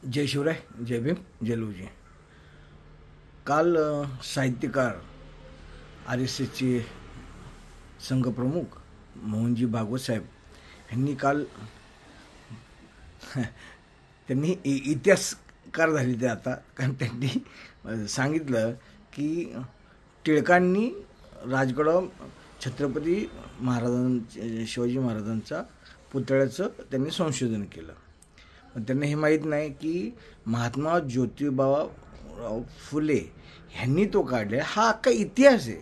जय शिवराय, जय भीम, जय लवजी. काल साहित्यकार RSSचे संघप्रमुख मोहनजी भागवत साहेब यांनी काल त्यांनी इतिहासकार झाले ते आता, कारण त्यांनी सांगितलं की टिळकांनी राजगडावर छत्रपती शिवाजी महाराजांचा पुतळ्याचं त्यांनी संशोधन केलं. पण त्यांना हे माहीत नाही की महात्मा ज्योतिबाराव फुले ह्यांनी तो काढले. हा अख्खा इतिहास आहे.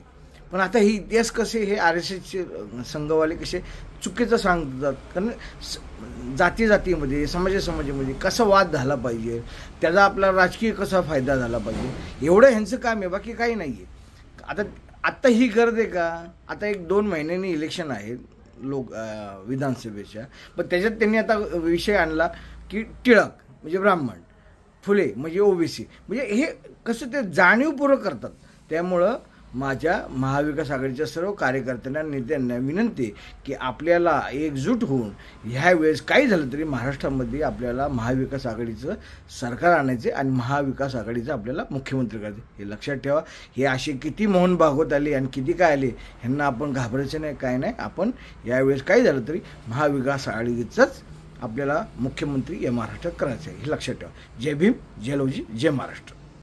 पण आता हे इतिहास कसे हे RSSचे संघवाले कसे चुकीचं सांगतात, कारण जातीमध्ये समाजामध्ये कसा वाद झाला पाहिजे, त्याचा आपला राजकीय कसा फायदा झाला पाहिजे, एवढं ह्यांचं काम आहे, बाकी काही नाही आहे. आता ही गरज आहे का? आता 1-2 महिन्यांनी इलेक्शन आहे विधानसभेच्या, पण त्याच्यात त्यांनी आता विषय आणला की टिळक म्हणजे ब्राह्मण, फुले म्हणजे OBC, म्हणजे हे कसं ते जाणीवपूर्वक करतात. त्यामुळं माझ्या महाविकास आघाडीच्या सर्व कार्यकर्त्यांना नेत्यांना विनंती की आपल्याला एकजूट होऊन ह्या वेळेस काही झालं तरी महाराष्ट्रामध्ये आपल्याला महाविकास आघाडीचं सरकार आणायचे आणि महाविकास आघाडीचं आपल्याला मुख्यमंत्री करायचे. हे लक्षात ठेवा. हे असे किती मोहन भागवत आले आणि किती काय आले, ह्यांना आपण घाबरायचं नाही, काय नाही. आपण यावेळेस काही झालं तरी महाविकास आघाडीचंच आपल्याला मुख्यमंत्री या महाराष्ट्रात करायचं आहे, हे लक्षात ठेवा. जय भीम, जय लवजी, जय महाराष्ट्र.